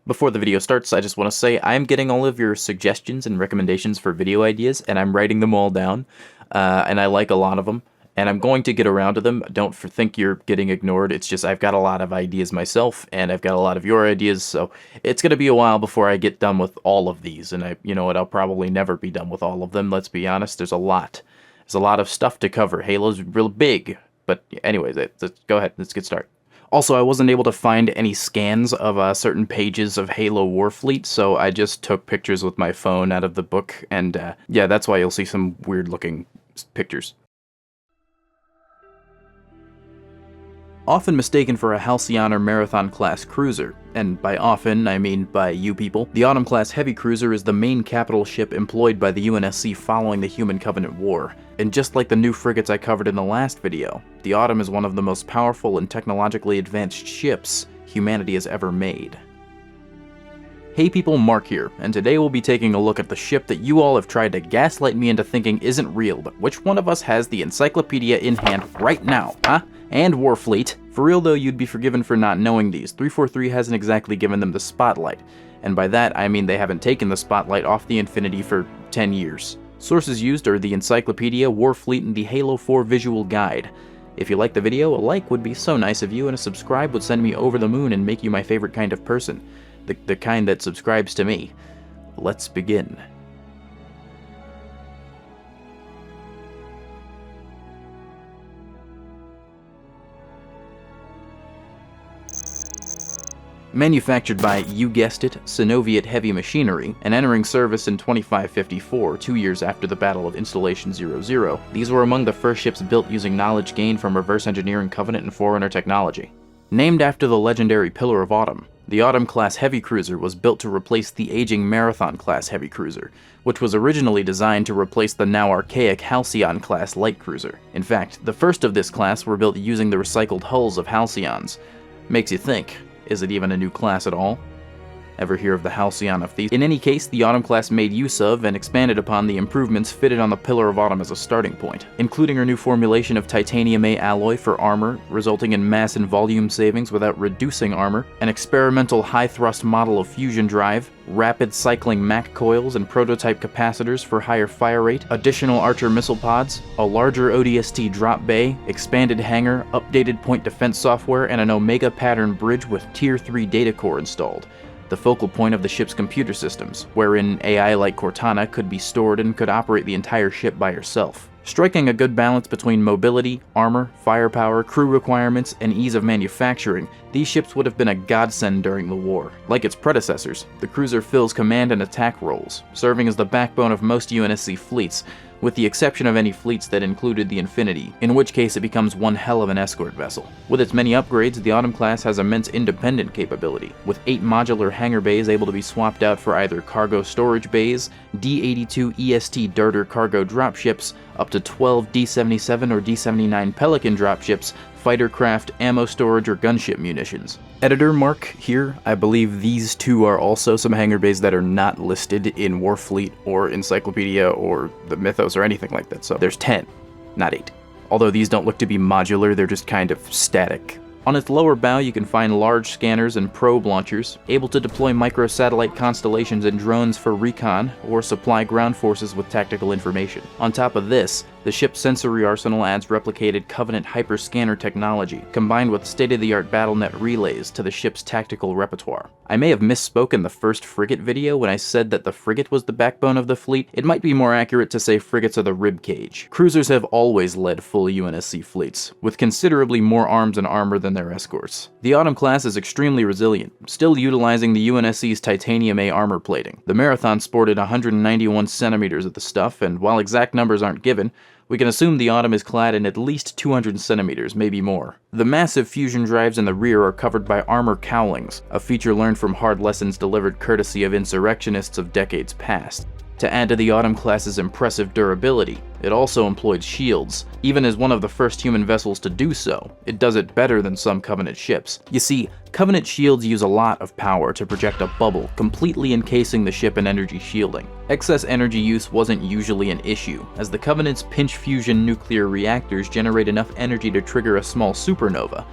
Before the video starts, I just want to say I'm getting all of your suggestions and recommendations for video ideas, and I'm writing them all down, and I like a lot of them, and I'm going to get around to them. Don't think you're getting ignored. It's just I've got a lot of ideas myself, and I've got a lot of your ideas, so it's going to be a while before I get done with all of these, and you know what, I'll probably never be done with all of them, let's be honest. There's a lot of stuff to cover. Halo's real big, but anyways, let's go ahead, let's get started. Also, I wasn't able to find any scans of certain pages of Halo Warfleet, so I just took pictures with my phone out of the book, and yeah, that's why you'll see some weird-looking pictures. Often mistaken for a Halcyon or Marathon-class cruiser, and by often, I mean by you people, the Autumn-class heavy cruiser is the main capital ship employed by the UNSC following the Human Covenant War. And just like the new frigates I covered in the last video, the Autumn is one of the most powerful and technologically advanced ships humanity has ever made. Hey people, Mark here, and today we'll be taking a look at the ship that you all have tried to gaslight me into thinking isn't real, but which one of us has the encyclopedia in hand right now, huh? And Warfleet. For real though, you'd be forgiven for not knowing these. 343 hasn't exactly given them the spotlight, and by that I mean they haven't taken the spotlight off the Infinity for 10 years. Sources used are the Encyclopedia, Warfleet, and the Halo 4 Visual Guide. If you like the video, a like would be so nice of you, and a subscribe would send me over the moon and make you my favorite kind of person. The kind that subscribes to me. Let's begin. Manufactured by, you guessed it, Synoviet Heavy Machinery, and entering service in 2554, 2 years after the Battle of Installation 00, these were among the first ships built using knowledge gained from reverse engineering Covenant and Forerunner technology. Named after the legendary Pillar of Autumn, the Autumn-class heavy cruiser was built to replace the aging Marathon-class heavy cruiser, which was originally designed to replace the now archaic Halcyon-class light cruiser. In fact, the first of this class were built using the recycled hulls of Halcyons. Makes you think, is it even a new class at all? Ever hear of the Halcyon of these? In any case, the Autumn class made use of and expanded upon the improvements fitted on the Pillar of Autumn as a starting point, including her new formulation of titanium A alloy for armor, resulting in mass and volume savings without reducing armor, an experimental high-thrust model of fusion drive, rapid cycling Mac coils and prototype capacitors for higher fire rate, additional Archer missile pods, a larger ODST drop bay, expanded hangar, updated point defense software, and an Omega pattern bridge with Tier 3 data core installed, the focal point of the ship's computer systems, wherein AI like Cortana could be stored and could operate the entire ship by herself. Striking a good balance between mobility, armor, firepower, crew requirements, and ease of manufacturing, these ships would have been a godsend during the war. Like its predecessors, the cruiser fills command and attack roles, serving as the backbone of most UNSC fleets, with the exception of any fleets that included the Infinity, in which case it becomes one hell of an escort vessel. With its many upgrades, the Autumn class has immense independent capability, with 8 modular hangar bays able to be swapped out for either cargo storage bays, D-82 EST Darter cargo dropships, up to 12 D-77 or D-79 Pelican dropships, fighter craft, ammo storage, or gunship munitions. Editor Mark here, I believe these two are also some hangar bays that are not listed in Warfleet or Encyclopedia or the Mythos or anything like that, so there's 10, not 8. Although these don't look to be modular, they're just kind of static. On its lower bow you can find large scanners and probe launchers, able to deploy microsatellite constellations and drones for recon, or supply ground forces with tactical information. On top of this, the ship's sensory arsenal adds replicated Covenant hyperscanner technology, combined with state-of-the-art BattleNet relays to the ship's tactical repertoire. I may have misspoke in the first frigate video when I said that the frigate was the backbone of the fleet. It might be more accurate to say frigates are the ribcage. Cruisers have always led full UNSC fleets, with considerably more arms and armor than their escorts. The Autumn class is extremely resilient, still utilizing the UNSC's titanium A armor plating. The Marathon sported 191 centimeters of the stuff, and while exact numbers aren't given, we can assume the Autumn is clad in at least 200 centimeters, maybe more. The massive fusion drives in the rear are covered by armor cowlings, a feature learned from hard lessons delivered courtesy of insurrectionists of decades past. To add to the Autumn class's impressive durability, it also employed shields. Even as one of the first human vessels to do so, it does it better than some Covenant ships. You see, Covenant shields use a lot of power to project a bubble, completely encasing the ship in energy shielding. Excess energy use wasn't usually an issue, as the Covenant's pinch fusion nuclear reactors generate enough energy to trigger a small supernova,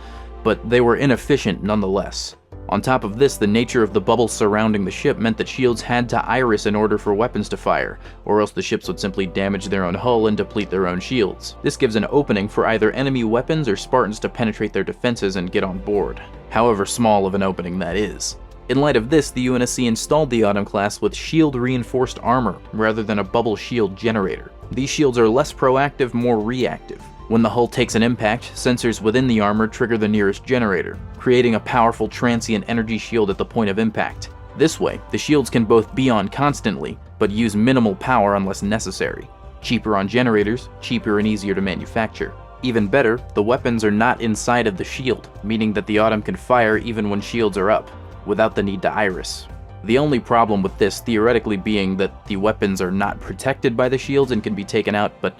but they were inefficient nonetheless. On top of this, the nature of the bubble surrounding the ship meant that shields had to iris in order for weapons to fire, or else the ships would simply damage their own hull and deplete their own shields. This gives an opening for either enemy weapons or Spartans to penetrate their defenses and get on board, however small of an opening that is. In light of this, the UNSC installed the Autumn class with shield-reinforced armor rather than a bubble shield generator. These shields are less proactive, more reactive. When the hull takes an impact, sensors within the armor trigger the nearest generator, creating a powerful transient energy shield at the point of impact. This way, the shields can both be on constantly, but use minimal power unless necessary. Cheaper on generators, cheaper and easier to manufacture. Even better, the weapons are not inside of the shield, meaning that the Autumn can fire even when shields are up, without the need to iris. The only problem with this theoretically being that the weapons are not protected by the shields and can be taken out, but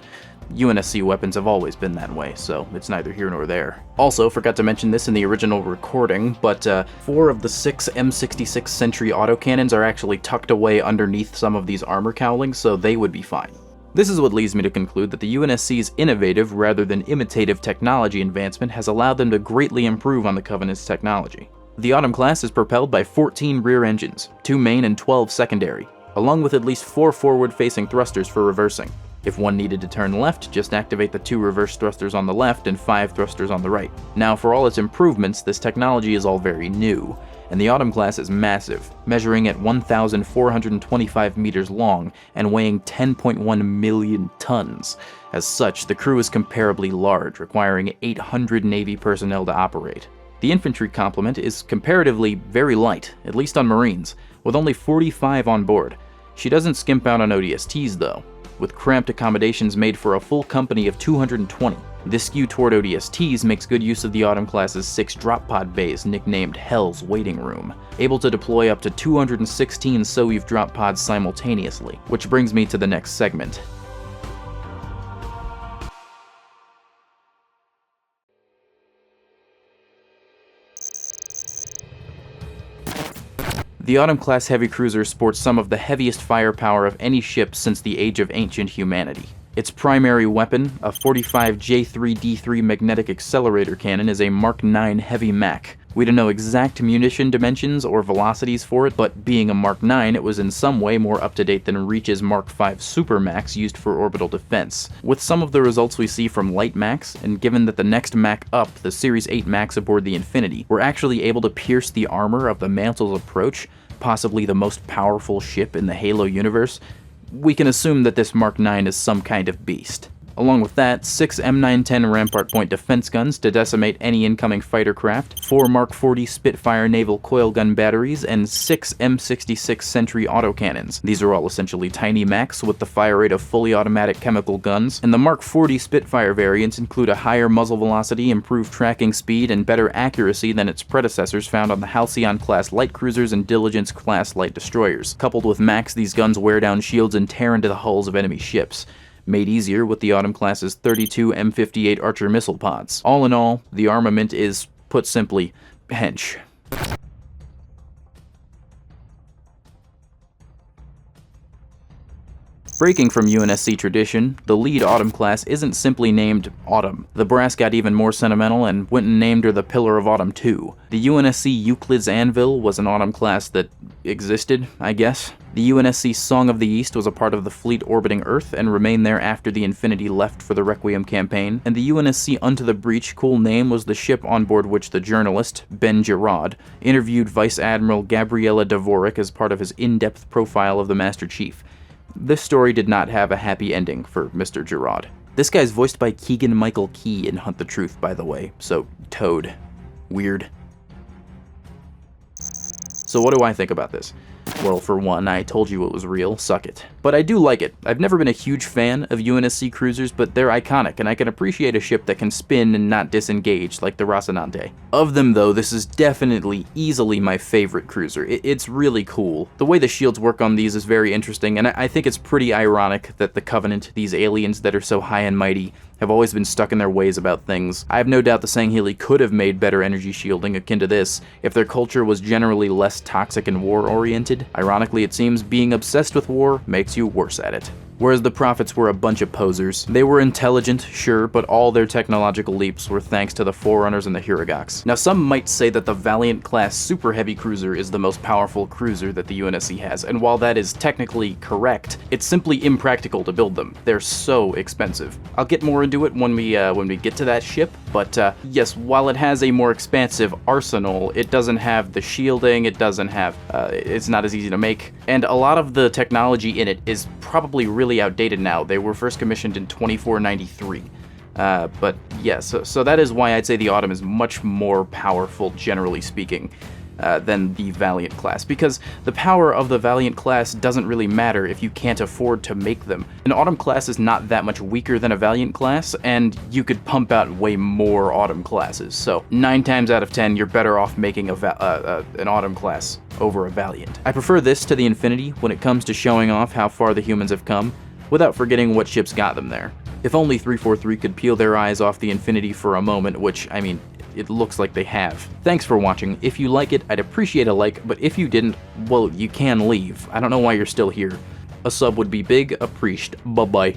UNSC weapons have always been that way, so it's neither here nor there. Also, forgot to mention this in the original recording, but 4 of the 6 M66 Sentry autocannons are actually tucked away underneath some of these armor cowlings, so they would be fine. This is what leads me to conclude that the UNSC's innovative rather than imitative technology advancement has allowed them to greatly improve on the Covenant's technology. The Autumn class is propelled by 14 rear engines, 2 main and 12 secondary, along with at least 4 forward-facing thrusters for reversing. If one needed to turn left, just activate the 2 reverse thrusters on the left and 5 thrusters on the right. Now, for all its improvements, this technology is all very new, and the Autumn class is massive, measuring at 1,425 meters long and weighing 10.1 million tons. As such, the crew is comparably large, requiring 800 Navy personnel to operate. The infantry complement is comparatively very light, at least on Marines, with only 45 on board. She doesn't skimp out on ODSTs though, with cramped accommodations made for a full company of 220. This skew toward ODSTs makes good use of the Autumn class's 6 drop pod bays nicknamed Hell's Waiting Room, able to deploy up to 216 Soyuz drop pods simultaneously, which brings me to the next segment. The Autumn-class heavy cruiser sports some of the heaviest firepower of any ship since the age of ancient humanity. Its primary weapon, a 45 J3D3 magnetic accelerator cannon, is a Mark IX heavy Mac. We don't know exact munition dimensions or velocities for it, but being a Mark IX, it was in some way more up-to-date than Reach's Mark V Super Macs used for orbital defense. With some of the results we see from light Macs, and given that the next Mac up, the Series 8 Macs aboard the Infinity, were actually able to pierce the armor of the Mantle's approach, possibly the most powerful ship in the Halo universe, we can assume that this Mark IX is some kind of beast. Along with that, 6 M910 Rampart Point defense guns to decimate any incoming fighter craft, 4 Mark 40 Spitfire naval coil gun batteries, and 6 M66 Sentry autocannons. These are all essentially tiny Macs with the fire rate of fully automatic chemical guns, and the Mark 40 Spitfire variants include a higher muzzle velocity, improved tracking speed, and better accuracy than its predecessors found on the Halcyon-class light cruisers and Diligence-class light destroyers. Coupled with Macs, these guns wear down shields and tear into the hulls of enemy ships, made easier with the Autumn class's 32 M58 Archer missile pods. All in all, the armament is, put simply, hench. Breaking from UNSC tradition, the lead Autumn class isn't simply named Autumn. The brass got even more sentimental and went and named her the Pillar of Autumn 2. The UNSC Euclid's Anvil was an Autumn class that existed, I guess. The UNSC Song of the East was a part of the fleet orbiting Earth and remained there after the Infinity left for the Requiem campaign, and the UNSC Unto the Breach cool name was the ship on board which the journalist, Ben Girard, interviewed Vice Admiral Gabriela Dvorak as part of his in-depth profile of the Master Chief. This story did not have a happy ending for Mr. Girard. This guy's voiced by Keegan-Michael Key in Hunt the Truth, by the way, so Toad. Weird. So what do I think about this? Well, for one, I told you it was real, suck it. But I do like it. I've never been a huge fan of UNSC cruisers, but they're iconic, and I can appreciate a ship that can spin and not disengage, like the Rocinante. Of them though, this is definitely, easily my favorite cruiser. It's really cool. The way the shields work on these is very interesting, and I think it's pretty ironic that the Covenant, these aliens that are so high and mighty, have always been stuck in their ways about things. I have no doubt the Sangheili could have made better energy shielding akin to this if their culture was generally less toxic and war-oriented. Ironically, it seems being obsessed with war makes you worse at it. whereas the Prophets were a bunch of posers. They were intelligent, sure, but all their technological leaps were thanks to the Forerunners and the Hyrogax. Now, some might say that the Valiant-class super heavy cruiser is the most powerful cruiser that the UNSC has, and while that is technically correct, it's simply impractical to build them. They're so expensive. I'll get more into it when we get to that ship, but yes, while it has a more expansive arsenal, it doesn't have the shielding, it doesn't have, it's not as easy to make, and a lot of the technology in it is probably really outdated now. They were first commissioned in 2493. But yeah, so that is why I'd say the Autumn is much more powerful, generally speaking, than the Valiant class, because the power of the Valiant class doesn't really matter if you can't afford to make them. An Autumn class is not that much weaker than a Valiant class, and you could pump out way more Autumn classes, so 9 times out of 10 you're better off making an Autumn class over a Valiant. I prefer this to the Infinity when it comes to showing off how far the humans have come, without forgetting what ships got them there. If only 343 could peel their eyes off the Infinity for a moment, which, I mean, it looks like they have. Thanks for watching. If you like it, I'd appreciate a like, but if you didn't, well, you can leave. I don't know why you're still here. A sub would be big appreciated. Bye-bye.